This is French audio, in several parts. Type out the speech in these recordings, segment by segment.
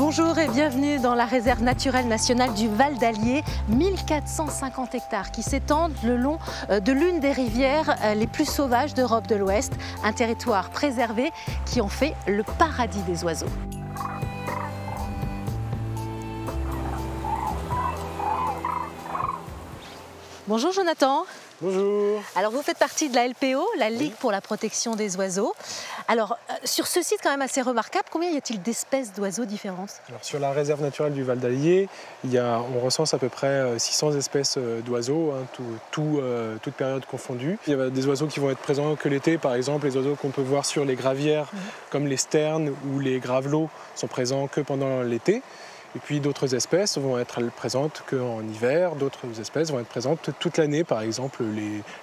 Bonjour et bienvenue dans la réserve naturelle nationale du Val d'Allier, 1450 hectares qui s'étendent le long de l'une des rivières les plus sauvages d'Europe de l'Ouest, un territoire préservé qui en fait le paradis des oiseaux. Bonjour Jonathan. Bonjour. Alors vous faites partie de la LPO, la Ligue pour la protection des oiseaux. Alors sur ce site quand même assez remarquable, combien y a-t-il d'espèces d'oiseaux différentes? Alors, sur la réserve naturelle du Val d'Allier, on recense à peu près 600 espèces d'oiseaux, toutes périodes confondues. Il y a des oiseaux qui vont être présents que l'été, par exemple les oiseaux qu'on peut voir sur les gravières, comme les sternes ou les gravelots, sont présents que pendant l'été. Et puis d'autres espèces vont être présentes qu'en hiver, d'autres espèces vont être présentes toute l'année. Par exemple,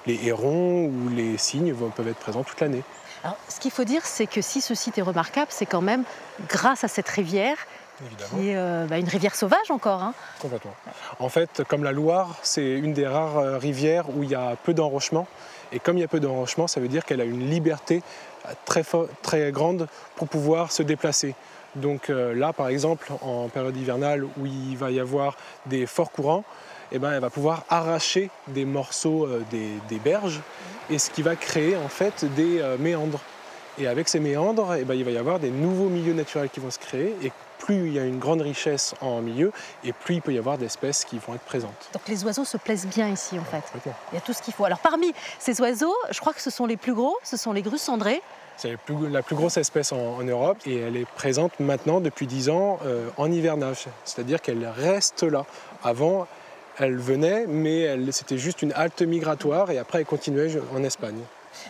les hérons ou les cygnes peuvent être présents toute l'année. Alors, ce qu'il faut dire, c'est que si ce site est remarquable, c'est quand même grâce à cette rivière, qui est une rivière sauvage encore. Hein. Complètement. En fait, comme la Loire, c'est une des rares rivières où il y a peu d'enrochement. Et comme il y a peu d'enrochement, ça veut dire qu'elle a une liberté très grande pour pouvoir se déplacer. Donc là, par exemple, en période hivernale où il va y avoir des forts courants, elle va pouvoir arracher des morceaux des berges, et ce qui va créer en fait des méandres. Et avec ces méandres, il va y avoir des nouveaux milieux naturels qui vont se créer, et plus il y a une grande richesse en milieu, et plus il peut y avoir d'espèces qui vont être présentes. Donc les oiseaux se plaisent bien ici en fait. Il y a tout ce qu'il faut. Alors parmi ces oiseaux, je crois que ce sont les plus gros, ce sont les grus cendrés. C'est la plus grosse espèce en Europe, et elle est présente maintenant depuis 10 ans en hivernage, c'est-à-dire qu'elle reste là. Avant, elle venait, mais c'était juste une halte migratoire, et après elle continuait en Espagne.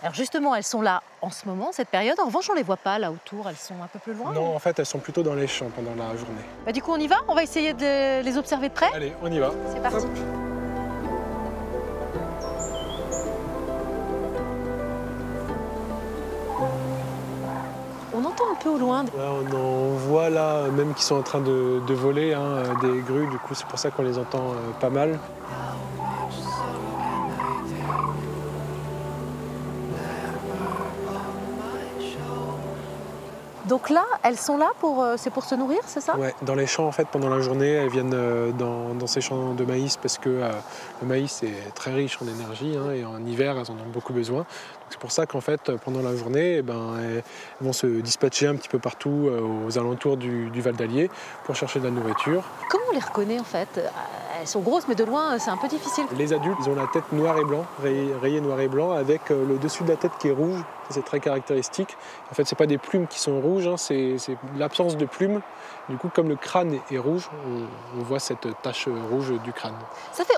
Alors justement, elles sont là en ce moment, cette période. En revanche, on ne les voit pas là autour, elles sont un peu plus loin. Non, en fait, elles sont plutôt dans les champs pendant la journée. Du coup, on y va? On va essayer de les observer de près? Allez, on y va. C'est parti. Hop. On entend un peu au loin. Là, on voit là, même qu'ils sont en train de voler, des grues, du coup c'est pour ça qu'on les entend pas mal. Donc là, elles sont là c'est pour se nourrir, c'est ça? Ouais, dans les champs en fait, pendant la journée, elles viennent dans ces champs de maïs parce que le maïs est très riche en énergie, et en hiver, elles en ont beaucoup besoin. C'est pour ça qu'en fait, pendant la journée, elles vont se dispatcher un petit peu partout aux alentours du Val d'Allier pour chercher de la nourriture. Comment on les reconnaît en fait? Elles sont grosses, mais de loin, c'est un peu difficile. Les adultes, ils ont la tête noir et blanc, rayée noir et blanc, avec le dessus de la tête qui est rouge. C'est très caractéristique. En fait, ce n'est pas des plumes qui sont rouges, c'est l'absence de plumes. Du coup, comme le crâne est rouge, on voit cette tache rouge du crâne.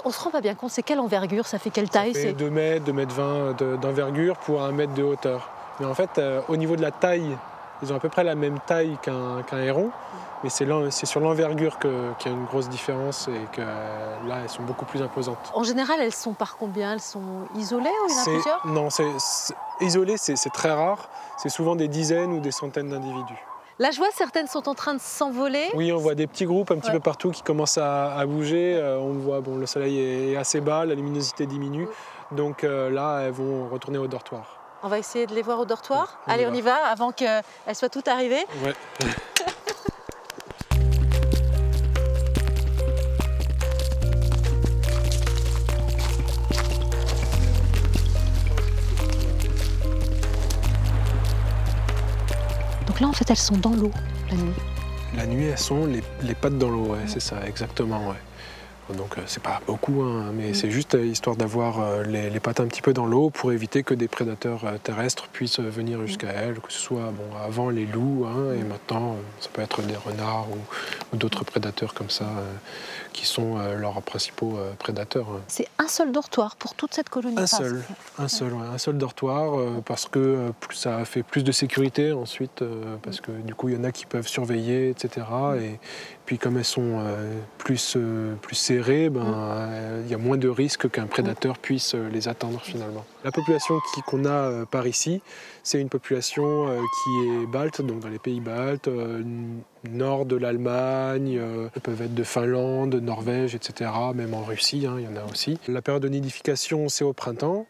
On ne se rend pas bien compte, c'est quelle envergure, ça fait quelle taille? Ça fait 2 mètres, 2 mètres 20 d'envergure pour 1 mètre de hauteur. Mais en fait, au niveau de la taille, ils ont à peu près la même taille qu'un héron. Mais c'est sur l'envergure qu'il y a une grosse différence, et que là, elles sont beaucoup plus imposantes. En général, elles sont par combien? Elles sont isolées ou il y en a plusieurs? Non, isolées, c'est très rare. C'est souvent des dizaines ou des centaines d'individus. Là, je vois certaines sont en train de s'envoler. Oui, on voit des petits groupes un petit peu partout qui commencent à bouger. On voit, le soleil est assez bas, la luminosité diminue. Donc là, elles vont retourner au dortoir. On va essayer de les voir au dortoir. Oui, Allez, on y va avant qu'elles soient toutes arrivées. Ouais. Donc là, en fait, elles sont dans l'eau la nuit. La nuit, elles sont les pattes dans l'eau, c'est ça, exactement. Ouais. Donc c'est pas beaucoup, mais c'est juste histoire d'avoir les pattes un petit peu dans l'eau pour éviter que des prédateurs terrestres puissent venir jusqu'à elles, que ce soit avant les loups, et maintenant ça peut être des renards ou d'autres prédateurs comme ça qui sont leurs principaux prédateurs. C'est un seul dortoir pour toute cette colonie? Un seul dortoir parce que ça fait plus de sécurité ensuite, parce que du coup il y en a qui peuvent surveiller, etc. Et puis comme elles sont plus serrées, il y a moins de risques qu'un prédateur puisse les atteindre finalement. La population qu'on a par ici, c'est une population qui est balte, donc dans les pays baltes, nord de l'Allemagne, peuvent être de Finlande, Norvège, etc. Même en Russie, il y en a aussi. La période de nidification, c'est au printemps.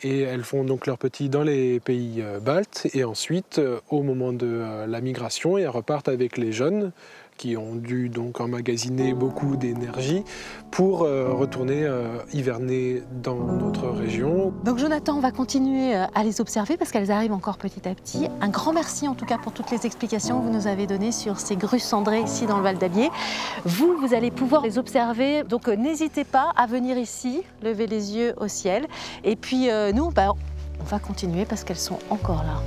Et elles font donc leurs petits dans les pays baltes, et ensuite, au moment de la migration, elles repartent avec les jeunes qui ont dû donc emmagasiner beaucoup d'énergie pour retourner hiverner dans notre région. Donc Jonathan, on va continuer à les observer parce qu'elles arrivent encore petit à petit. Un grand merci en tout cas pour toutes les explications que vous nous avez données sur ces grues cendrées ici dans le Val d'Allier. Vous allez pouvoir les observer, donc n'hésitez pas à venir ici, lever les yeux au ciel. Et puis nous, on va continuer parce qu'elles sont encore là.